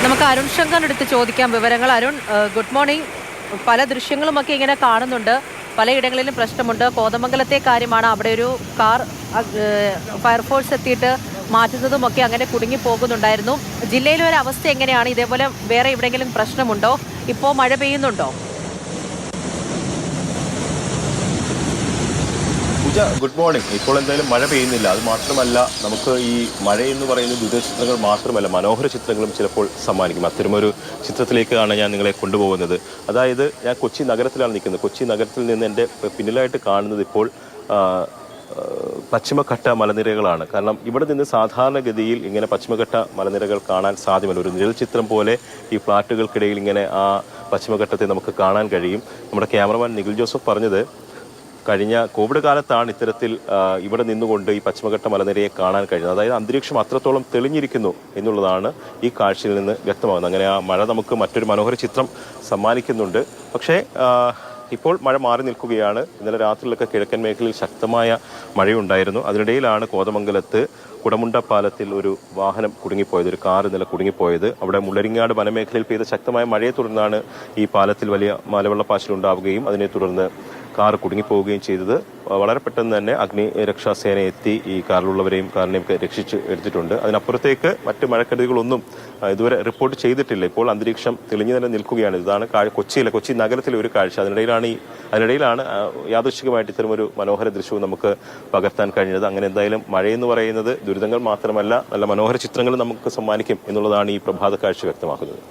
നമുക്ക് അരുൺ ശങ്കറിനടുത്ത് ചോദിക്കാം വിവരങ്ങൾ. Arun, good morning. പല ദൃശ്യങ്ങളുമൊക്കെ ഇങ്ങനെ കാണുന്നുണ്ട്, പലയിടങ്ങളിലും പ്രശ്നമുണ്ട്. കോതമംഗലത്തെ കാര്യമാണ്, അവിടെ ഒരു കാർ ഫയർഫോഴ്സ് എത്തിയിട്ട് മാറ്റുന്നതുമൊക്കെ അങ്ങനെ കുടുങ്ങി പോകുന്നുണ്ടായിരുന്നു. ജില്ലയിലെ ഒരു അവസ്ഥ എങ്ങനെയാണ്? ഇതേപോലെ വേറെ എവിടെയെങ്കിലും പ്രശ്നമുണ്ടോ? ഇപ്പോൾ മഴ പെയ്യുന്നുണ്ടോ? Good morning. ഇപ്പോൾ എന്തായാലും മഴ പെയ്യുന്നില്ല. അത് മാത്രമല്ല, നമുക്ക് ഈ മഴ എന്ന് പറയുന്നത് ദുരിത ചിത്രങ്ങൾ മാത്രമല്ല, മനോഹര ചിത്രങ്ങളും ചിലപ്പോൾ സമ്മാനിക്കും. അത്തരമൊരു ചിത്രത്തിലേക്കാണ് ഞാൻ നിങ്ങളെ കൊണ്ടുപോകുന്നത്. അതായത് ഞാൻ കൊച്ചി നഗരത്തിലാണ് നിൽക്കുന്നത്. കൊച്ചി നഗരത്തിൽ നിന്ന് എൻ്റെ പിന്നിലായിട്ട് കാണുന്നത് ഇപ്പോൾ പശ്ചിമഘട്ട മലനിരകളാണ്. കാരണം ഇവിടെ നിന്ന് സാധാരണഗതിയിൽ ഇങ്ങനെ പശ്ചിമഘട്ട മലനിരകൾ കാണാൻ സാധ്യമല്ല. ഒരു നിഴൽ ചിത്രം പോലെ ഈ ഫ്ലാറ്റുകൾക്കിടയിൽ ഇങ്ങനെ ആ പശ്ചിമഘട്ടത്തെ നമുക്ക് കാണാൻ കഴിയും. നമ്മുടെ ക്യാമറമാൻ നിഖിൽ ജോസഫ് പറഞ്ഞത്, കഴിഞ്ഞ കോവിഡ് കാലത്താണ് ഇത്തരത്തിൽ ഇവിടെ നിന്നുകൊണ്ട് ഈ പശ്ചിമഘട്ട മലനിരയെ കാണാൻ കഴിയുന്നത്. അതായത് അന്തരീക്ഷം അത്രത്തോളം തെളിഞ്ഞിരിക്കുന്നു എന്നുള്ളതാണ് ഈ കാഴ്ചയിൽ നിന്ന് വ്യക്തമാകുന്നത്. അങ്ങനെ ആ മഴ നമുക്ക് മറ്റൊരു മനോഹര ചിത്രം സമ്മാനിക്കുന്നുണ്ട്. പക്ഷേ ഇപ്പോൾ മഴ മാറി നിൽക്കുകയാണ്. ഇന്നലെ രാത്രിയിലൊക്കെ കിഴക്കൻ മേഖലയിൽ ശക്തമായ മഴയുണ്ടായിരുന്നു. അതിനിടയിലാണ് കോതമംഗലത്ത് കുടമുണ്ട പാലത്തിൽ ഒരു വാഹനം കുടുങ്ങിപ്പോയത്, ഒരു കാർ ഇന്നലെ കുടുങ്ങിപ്പോയത്. അവിടെ മുള്ളരിങ്ങാട് വനമേഖലയിൽ പെയ്ത ശക്തമായ മഴയെ തുടർന്നാണ് ഈ പാലത്തിൽ വലിയ മലവെള്ളപ്പാച്ചിലുണ്ടാവുകയും അതിനെ തുടർന്ന് കാർ കുടുങ്ങിപ്പോവുകയും ചെയ്തത്. വളരെ പെട്ടെന്ന് തന്നെ അഗ്നിരക്ഷാസേന എത്തി ഈ കാറിലുള്ളവരെയും കാറിനെയും രക്ഷിച്ച് എടുത്തിട്ടുണ്ട്. അതിനപ്പുറത്തേക്ക് മറ്റ് മഴക്കെടുതികളൊന്നും ഇതുവരെ റിപ്പോർട്ട് ചെയ്തിട്ടില്ല. ഇപ്പോൾ അന്തരീക്ഷം തെളിഞ്ഞു തന്നെ നിൽക്കുകയാണ്. ഇതാണ് കൊച്ചി നഗരത്തിലെ ഒരു കാഴ്ച. അതിനിടയിലാണ് യാദൃശ്ചികമായിട്ട് ഇത്തരമൊരു മനോഹര ദൃശ്യവും നമുക്ക് പകർത്താൻ കഴിഞ്ഞത്. അങ്ങനെ എന്തായാലും മഴയെന്ന് പറയുന്നത് ദുരിതങ്ങൾ മാത്രമല്ല, നല്ല മനോഹര ചിത്രങ്ങൾ നമുക്ക് സമ്മാനിക്കും എന്നുള്ളതാണ് ഈ പ്രഭാത കാഴ്ച വ്യക്തമാക്കുന്നത്.